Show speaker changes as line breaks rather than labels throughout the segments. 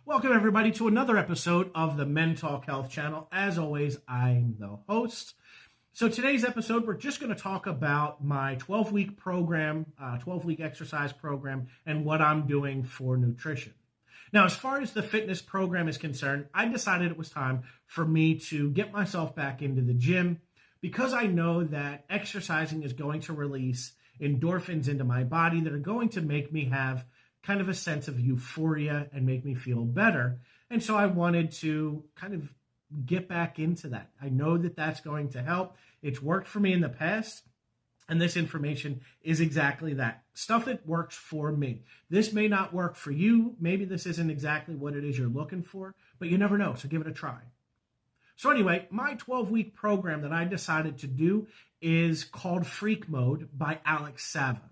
Welcome, everybody, to another episode of the Men Talk Health channel. As always, I'm the host. So today's episode, we're just going to talk about my 12-week program, 12-week exercise program, and what I'm doing for nutrition. Now, as far as the fitness program is concerned, I decided it was time for me to get myself back into the gym because I know that exercising is going to release endorphins into my body that are going to make me have kind of a sense of euphoria and make me feel better. And so I wanted to kind of get back into that. I know that that's going to help. It's worked for me in the past, and this information is exactly that. Stuff that works for me. This may not work for you. Maybe this isn't exactly what it is you're looking for, but you never know, so give it a try. So anyway, my 12-week program that I decided to do is called Freak Mode by Alex Sava.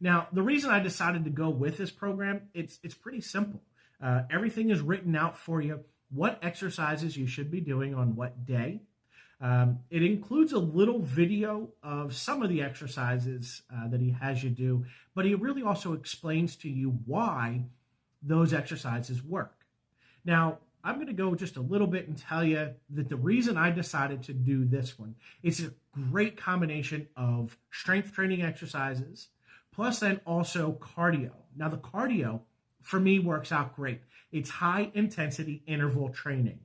Now, the reason I decided to go with this program, it's pretty simple. Everything is written out for you, what exercises you should be doing on what day. It includes a little video of some of the exercises that he has you do, but he really also explains to you why those exercises work. Now, I'm going to go just a little bit and tell you that the reason I decided to do this one is a great combination of strength training exercises, plus then also cardio. Now the cardio, for me, works out great. It's high intensity interval training.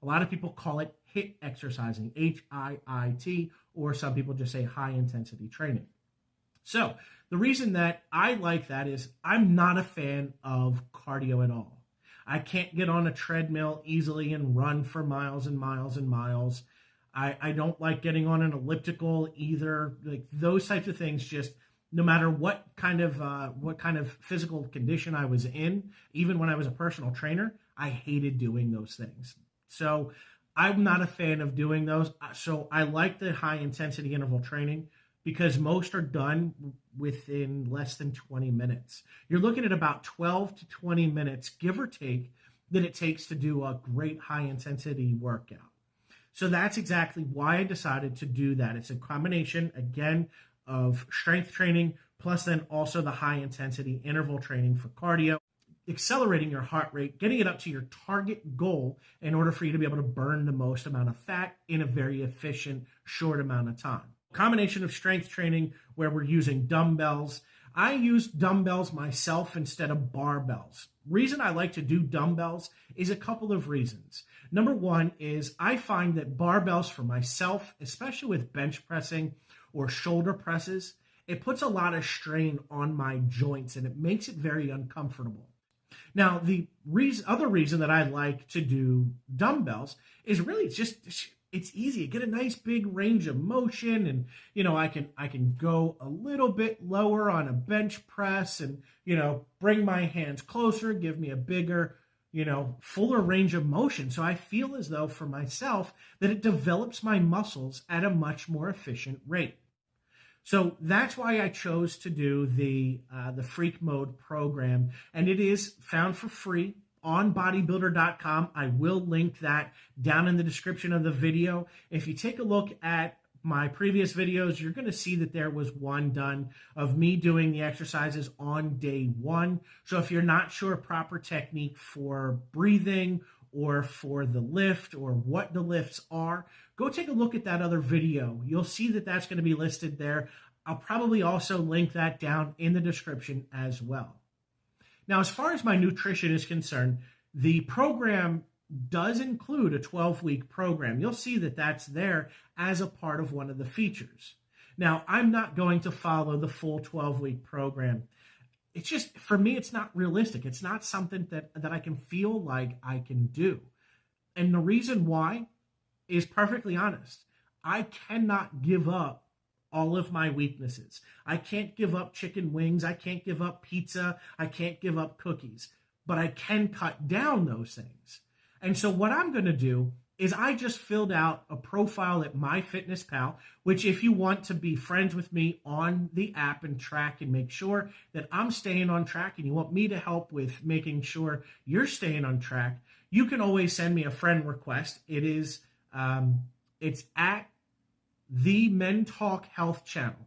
A lot of people call it HIIT exercising, HIIT, or some people just say high intensity training. So the reason that I like that is I'm not a fan of cardio at all. I can't get on a treadmill easily and run for miles and miles and miles. I don't like getting on an elliptical either. Like those types of things, just no matter what kind of physical condition I was in, even when I was a personal trainer, I hated doing those things. So I'm not a fan of doing those. So I like the high intensity interval training because most are done within less than 20 minutes. You're looking at about 12 to 20 minutes, give or take, that it takes to do a great high intensity workout. So that's exactly why I decided to do that. It's a combination, again, of strength training, plus then also the high intensity interval training for cardio, accelerating your heart rate, getting it up to your target goal in order for you to be able to burn the most amount of fat in a very efficient, short amount of time. Combination of strength training where we're using dumbbells. I use dumbbells myself instead of barbells. Reason I like to do dumbbells is a couple of reasons. Number one is I find that barbells for myself, especially with bench pressing or shoulder presses, it puts a lot of strain on my joints and it makes it very uncomfortable. Now, the other reason that I like to do dumbbells is really it's easy. You get a nice big range of motion, and I can go a little bit lower on a bench press and bring my hands closer, give me a bigger, fuller range of motion. So I feel as though for myself that it develops my muscles at a much more efficient rate. So that's why I chose to do the Freak Mode program, and it is found for free on bodybuilder.com. I will link that down in the description of the video. If you take a look at my previous videos, you're going to see that there was one done of me doing the exercises on day one. So if you're not sure proper technique for breathing or for the lift or what the lifts are, go take a look at that other video. You'll see that that's going to be listed there. I'll probably also link that down in the description as well. Now, as far as my nutrition is concerned, the program does include a 12-week program. You'll see that that's there as a part of one of the features. Now, I'm not going to follow the full 12-week program. It's just, for me, it's not realistic. It's not something that I can feel like I can do. And the reason why is perfectly honest. I cannot give up all of my weaknesses. I can't give up chicken wings. I can't give up pizza. I can't give up cookies. But I can cut down those things. And so what I'm going to do is I just filled out a profile at MyFitnessPal, which if you want to be friends with me on the app and track and make sure that I'm staying on track and you want me to help with making sure you're staying on track, you can always send me a friend request. It's at the Men Talk Health channel.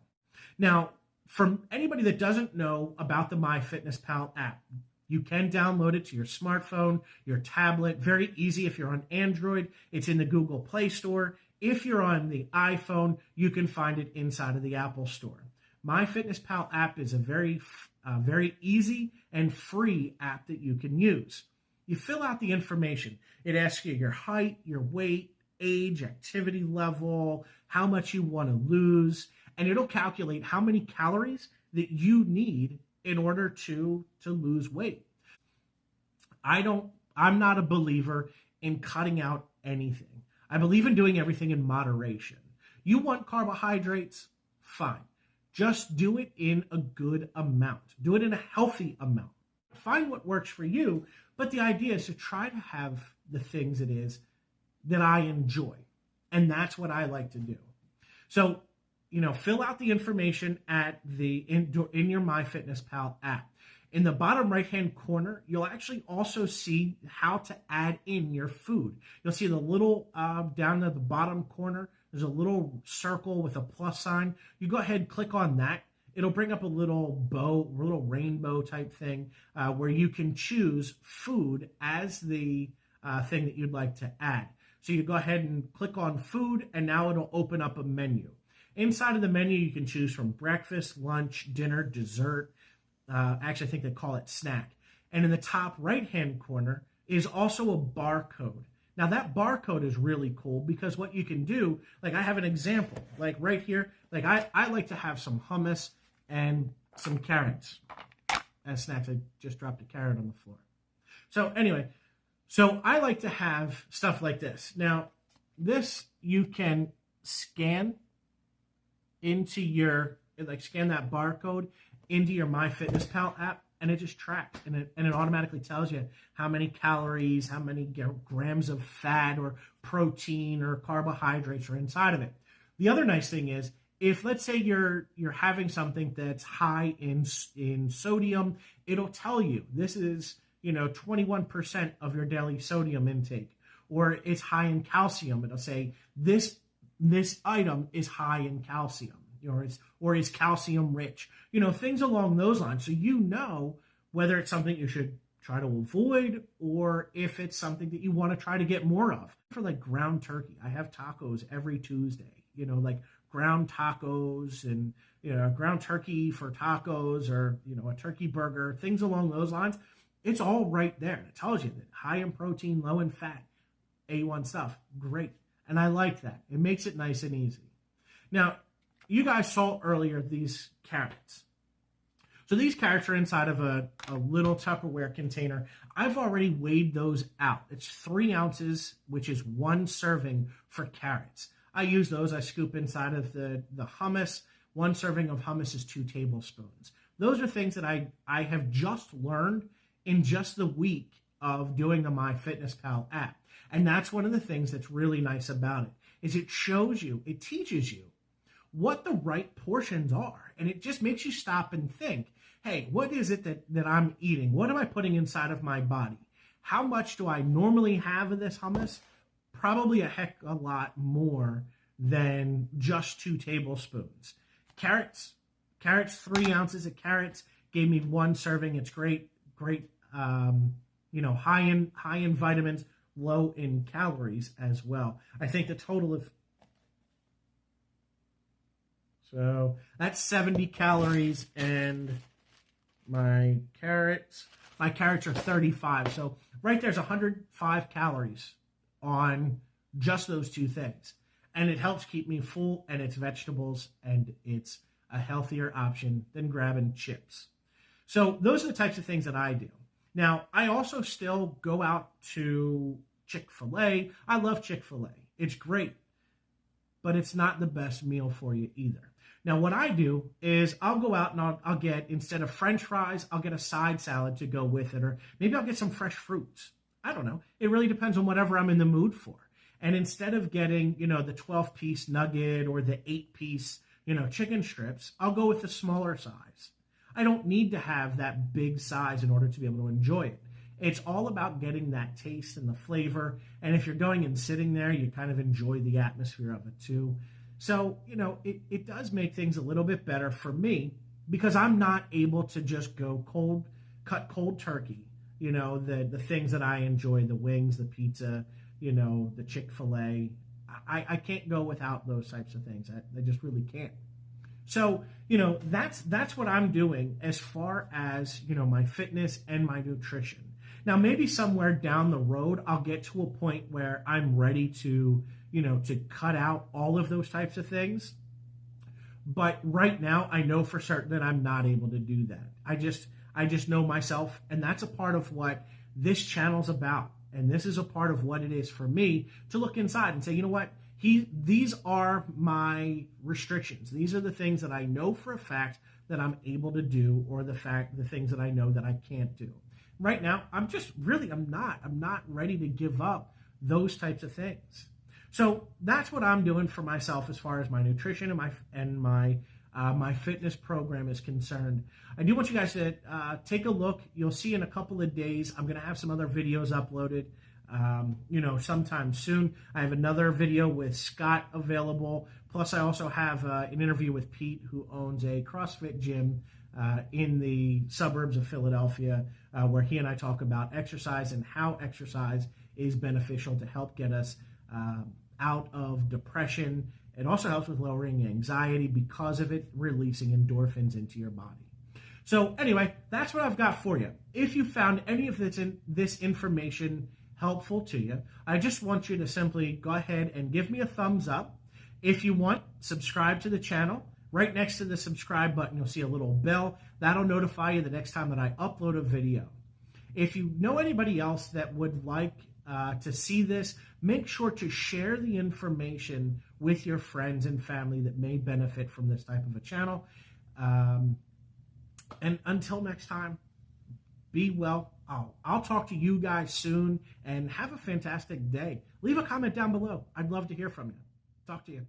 Now, for anybody that doesn't know about the MyFitnessPal app, You can download it to your smartphone, your tablet. Very easy if you're on Android. It's in the Google Play Store. If you're on the iPhone, you can find it inside of the Apple Store. MyFitnessPal app is a very easy and free app that you can use. You fill out the information. It asks you your height, your weight, age, activity level, how much you want to lose, and it'll calculate how many calories that you need in order to lose weight. I'm not a believer in cutting out anything. I believe in doing everything in moderation. You want carbohydrates? Fine. Just do it in a good amount. Do it in a healthy amount. Find what works for you, but the idea is to try to have the things it is that I enjoy. And that's what I like to do. So, fill out the information in your MyFitnessPal app. In the bottom right-hand corner, you'll actually also see how to add in your food. You'll see the little, down at the bottom corner, there's a little circle with a plus sign. You go ahead and click on that. It'll bring up a little little rainbow type thing where you can choose food as the thing that you'd like to add. So you go ahead and click on food, and now it'll open up a menu. Inside of the menu, you can choose from breakfast, lunch, dinner, dessert. Actually, I think they call it snack. And in the top right-hand corner is also a barcode. Now, that barcode is really cool because what you can do, like I have an example, like right here, like I like to have some hummus and some carrots as snacks. I just dropped a carrot on the floor. So anyway, so I like to have stuff like this. Now, this you can scan into scan that barcode into your MyFitnessPal app, and it just tracks, and it automatically tells you how many calories, how many grams of fat or protein or carbohydrates are inside of it. The other nice thing is, if let's say you're having something that's high in sodium, it'll tell you this is 21% of your daily sodium intake, or it's high in calcium. It'll say this item is high in calcium, or is calcium rich, things along those lines. So whether it's something you should try to avoid or if it's something that you want to try to get more of. For like ground turkey, I have tacos every Tuesday, like ground tacos and ground turkey for tacos, or a turkey burger, things along those lines. It's all right there. It tells you that high in protein, low in fat, A1 stuff. Great. And I like that. It makes it nice and easy. Now, you guys saw earlier these carrots. So these carrots are inside of a little Tupperware container. I've already weighed those out. It's 3 ounces, which is 1 serving for carrots. I use those. I scoop inside of the hummus. 1 serving of hummus is 2 tablespoons. Those are things that I have just learned in just the week of doing the MyFitnessPal app. And that's one of the things that's really nice about it, is it shows you, it teaches you what the right portions are. And it just makes you stop and think, hey, what is it that I'm eating? What am I putting inside of my body? How much do I normally have of this hummus? Probably a heck of a lot more than just 2 tablespoons. Carrots, 3 ounces of carrots gave me 1 serving. It's great, high in vitamins, low in calories as well. I think the total of, so that's 70 calories, and my carrots are 35. So right there's 105 calories on just those 2 things. And it helps keep me full, and it's vegetables, and it's a healthier option than grabbing chips. So those are the types of things that I do. Now, I also still go out to Chick-fil-A. I love Chick-fil-A. It's great, but it's not the best meal for you either. Now, what I do is I'll go out and I'll get, instead of French fries, I'll get a side salad to go with it, or maybe I'll get some fresh fruits. I don't know. It really depends on whatever I'm in the mood for. And instead of getting, the 12-piece nugget or the 8-piece, chicken strips, I'll go with the smaller size. I don't need to have that big size in order to be able to enjoy it. It's all about getting that taste and the flavor. And if you're going and sitting there, you kind of enjoy the atmosphere of it too. So, it does make things a little bit better for me, because I'm not able to just go cut cold turkey the things that I enjoy, the wings, the pizza, the Chick-fil-A. I can't go without those types of things. I just really can't. So, that's what I'm doing as far as, my fitness and my nutrition. Now, maybe somewhere down the road, I'll get to a point where I'm ready to, to cut out all of those types of things. But right now, I know for certain that I'm not able to do that. I just know myself, and that's a part of what this channel's about. And this is a part of what it is for me to look inside and say, you know what? These are my restrictions. These are the things that I know for a fact that I'm able to do, or the things that I know that I can't do. Right now, I'm not ready to give up those types of things. So that's what I'm doing for myself as far as my nutrition and my fitness program is concerned. I do want you guys to take a look. You'll see in a couple of days, I'm going to have some other videos uploaded, sometime soon. I have another video with Scott available. Plus, I also have an interview with Pete, who owns a CrossFit gym in the suburbs of Philadelphia, where he and I talk about exercise and how exercise is beneficial to help get us out of depression. It also helps with lowering anxiety because of it releasing endorphins into your body. So anyway, that's what I've got for you. If you found any of this information helpful to you, I just want you to simply go ahead and give me a thumbs up. If you want, subscribe to the channel. Right next to the subscribe button, you'll see a little bell. That'll notify you the next time that I upload a video. If you know anybody else that would like to see this, make sure to share the information with your friends and family that may benefit from this type of a channel. And until next time, be well. I'll talk to you guys soon, and have a fantastic day. Leave a comment down below. I'd love to hear from you. Talk to you.